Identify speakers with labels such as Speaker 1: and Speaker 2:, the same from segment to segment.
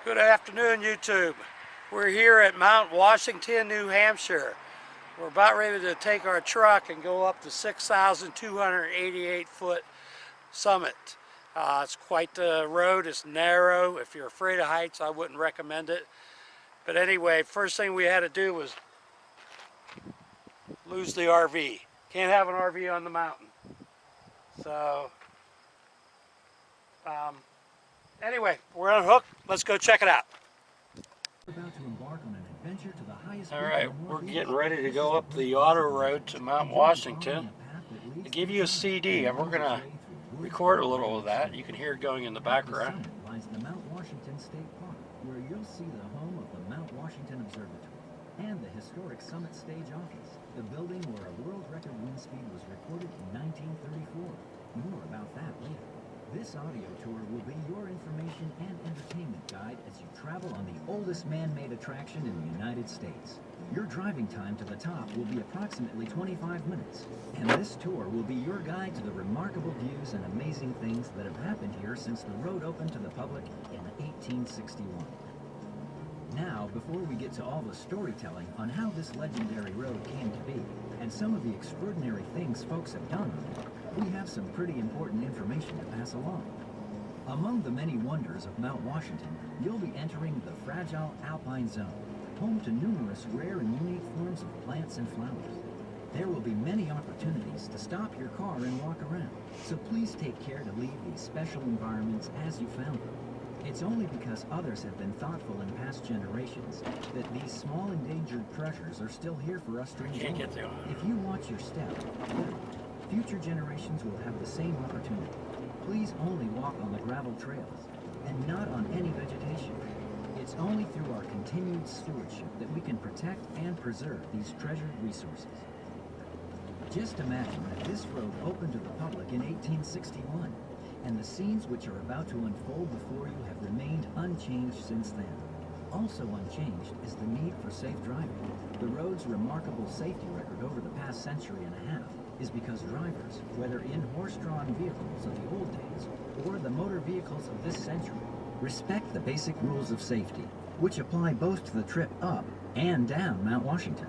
Speaker 1: Good afternoon, YouTube. We're here at Mount Washington, New Hampshire. We're about ready to take our truck and go up the 6,288 foot summit. It's quite the road. It's narrow. If you're afraid of heights, I wouldn't recommend it. But anyway, first thing we had to do was lose the RV. Can't have an RV on the mountain. So, anyway, we're on hook. Let's go check it out. Alright, we're getting ready to go up the Otter Road to Mount Washington. To give you a CD, and we're going to record a little of that. You can hear it going in the background.
Speaker 2: Lies the Mount Washington State Park, where you'll see the home of the Mount Washington Observatory and the historic Summit Stage Office, the building where a world record wind speed was recorded in 1934. More about that later. This audio tour will be your information and entertainment guide as you travel on the oldest man-made attraction in the United States. Your driving time to the top will be approximately 25 minutes, and this tour will be your guide to the remarkable views and amazing things that have happened here since the road opened to the public in 1861. Now, before we get to all the storytelling on how this legendary road came to be, and some of the extraordinary things folks have done on it, we have some pretty important information to pass along. Among the many wonders of Mount Washington, you'll be entering the fragile alpine zone, home to numerous rare and unique forms of plants and flowers. There will be many opportunities to stop your car and walk around, so please take care to leave these special environments as you found them. It's only because others have been thoughtful in past generations that these small endangered treasures are still here for us to enjoy. If you watch your step, future generations will have the same opportunity. Please only walk on the gravel trails and not on any vegetation. It's only through our continued stewardship that we can protect and preserve these treasured resources. Just imagine that this road opened to the public in 1861, and the scenes which are about to unfold before you have remained unchanged since then. Also unchanged is the need for safe driving. The road's remarkable safety record over the past century and a half is because drivers, whether in horse-drawn vehicles of the old days or the motor vehicles of this century, respect the basic rules of safety, which apply both to the trip up and down Mount Washington.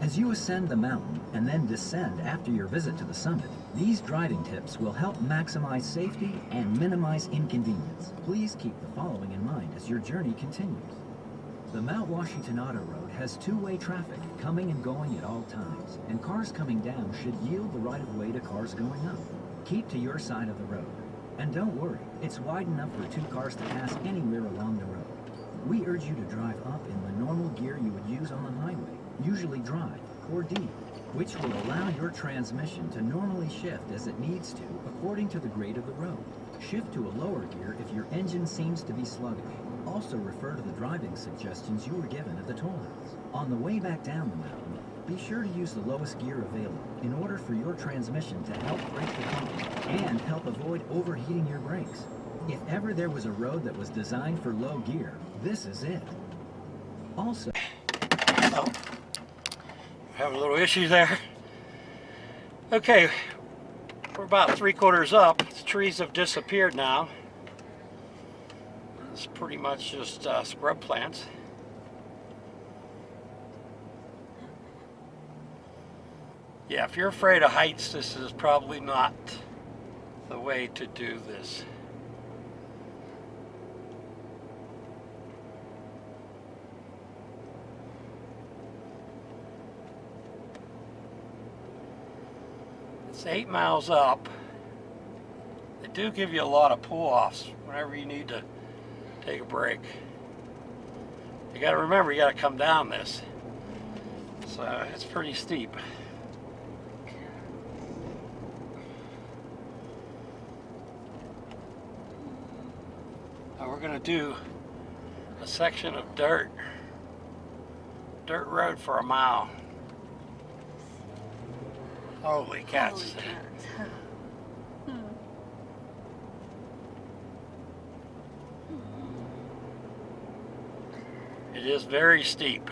Speaker 2: As you ascend the mountain and then descend after your visit to the summit, these driving tips will help maximize safety and minimize inconvenience. Please keep the following in mind as your journey continues. The Mount Washington Otter Road has two-way traffic coming and going at all times, and cars coming down should yield the right-of-way to cars going up. Keep to your side of the road. And don't worry, it's wide enough for two cars to pass anywhere along the road. We urge you to drive up in the normal gear you would use on the highway, usually drive or D, which will allow your transmission to normally shift as it needs to according to the grade of the road. Shift to a lower gear if your engine seems to be sluggish. Also refer to the driving suggestions you were given at the toll house. On the way back down the mountain, be sure to use the lowest gear available in order for your transmission to help brake the car and help avoid overheating your brakes. If ever there was a road that was designed for low gear, this is it. Also,
Speaker 1: Having a little issue there. Okay, we're about 3/4 up. The trees have disappeared now. It's pretty much just scrub plants. Yeah, if you're afraid of heights, this is probably not the way to do this. It's 8 miles up. They do give you a lot of pull-offs whenever you need to take a break. You got to remember, you got to come down this. So it's pretty steep. Now we're going to do a section of dirt road for a mile. Holy cats.
Speaker 3: Holy cats.
Speaker 1: It is very steep.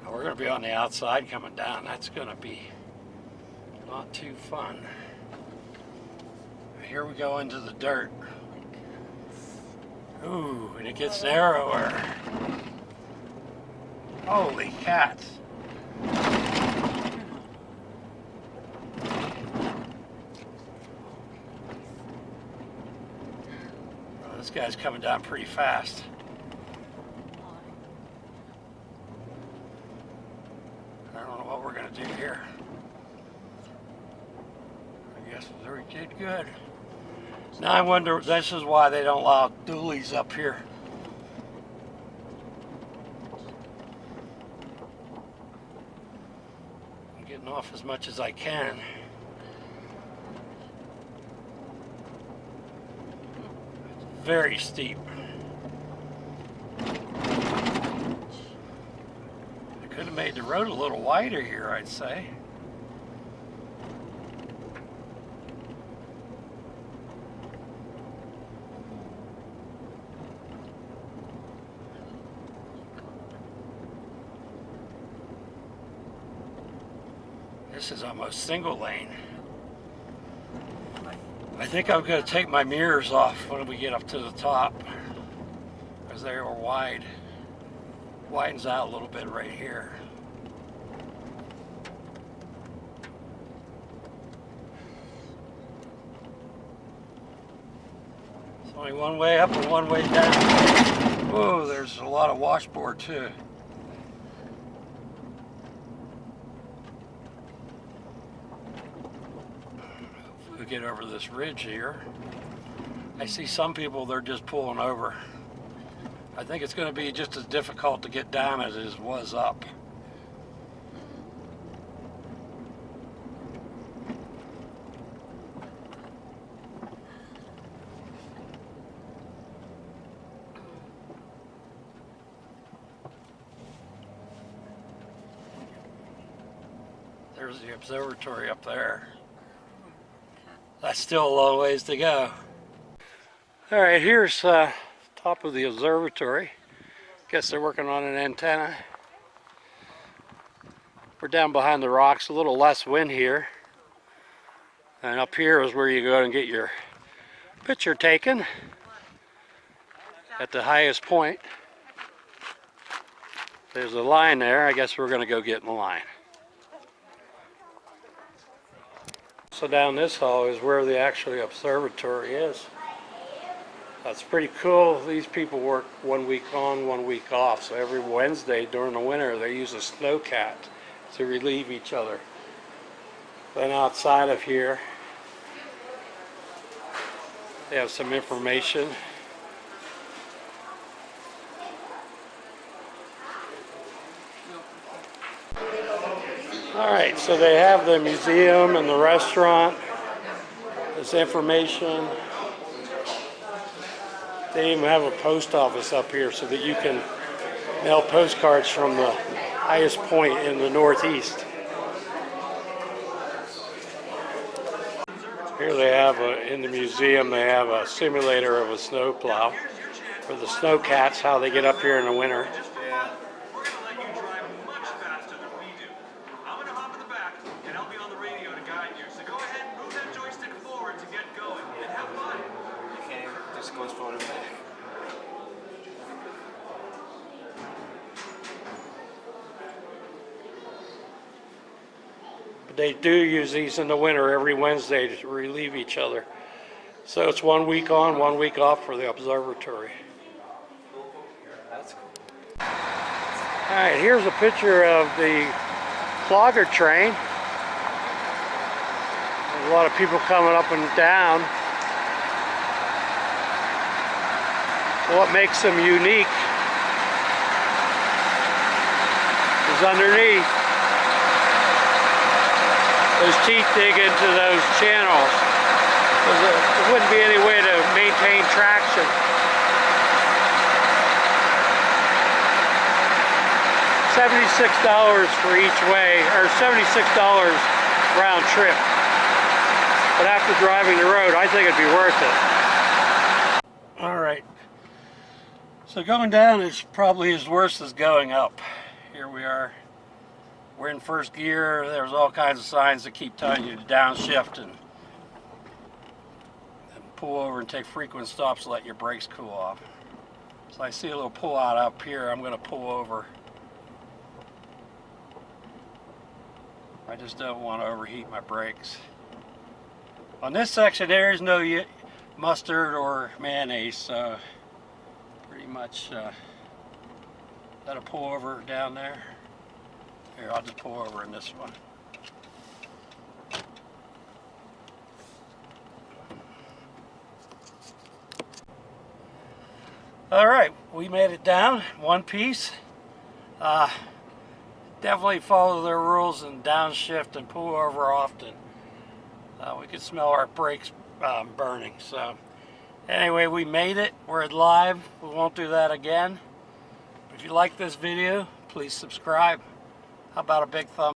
Speaker 1: We're going to be on the outside coming down. That's going to be not too fun. here we go into the dirt. Ooh, and it gets narrower. Holy cats. Oh, this guy's coming down pretty fast. I don't know what we're going to do here. I guess we did good. Now I wonder, this is why they don't allow dualies up here. I'm getting off as much as I can. It's very steep. I could have made the road a little wider here, I'd say. This is almost single lane. I think I'm going to take my mirrors off when we get up to the top, because they are wide. Widens out a little bit right here. It's only one way up and one way down. Whoa, there's a lot of washboard too. We get over this ridge here. I see some people, they're just pulling over. I think it's going to be just as difficult to get down as it was up. There's the observatory up there. That's still a long ways to go. All right, here's top of the observatory. Guess they're working on an antenna. We're down behind the rocks, a little less wind here. And up here is where you go and get your picture taken at the highest point. There's a line there. I guess we're going to go get in the line. So down this hall is where the actual observatory is. That's pretty cool. These people work 1 week on, 1 week off. So every Wednesday during the winter they use a Snowcat to relieve each other. Then outside of here they have some information. Alright, so they have the museum and the restaurant. This information. They even have a post office up here so that you can mail postcards from the highest point in the northeast. Here they have, in the museum, they have a simulator of a snowplow for the Snowcats, how they get up here in the winter. They do use these in the winter every Wednesday to relieve each other. So it's 1 week on, 1 week off for the observatory.
Speaker 3: That's cool.
Speaker 1: All right, here's a picture of the clogger train. There's a lot of people coming up and down. What makes them unique is underneath. Those teeth dig into those channels. There wouldn't be any way to maintain traction. $76 for each way, or $76 round trip. But after driving the road, I think it'd be worth it. All right. So going down is probably as worse as going up. Here we are. We're in first gear. There's all kinds of signs that keep telling you to downshift, and pull over and take frequent stops, let your brakes cool off. So I see a little pull out up here. I'm going to pull over. I just don't want to overheat my brakes. On this section there is no mustard or mayonnaise, so pretty much let it pull over down there. Here, I'll just pull over in this one. Alright, we made it down, one piece. Definitely follow their rules and downshift and pull over often. We could smell our brakes burning. So anyway, we made it. We're live. We won't do that again. If you like this video, please subscribe. How about a big thumbs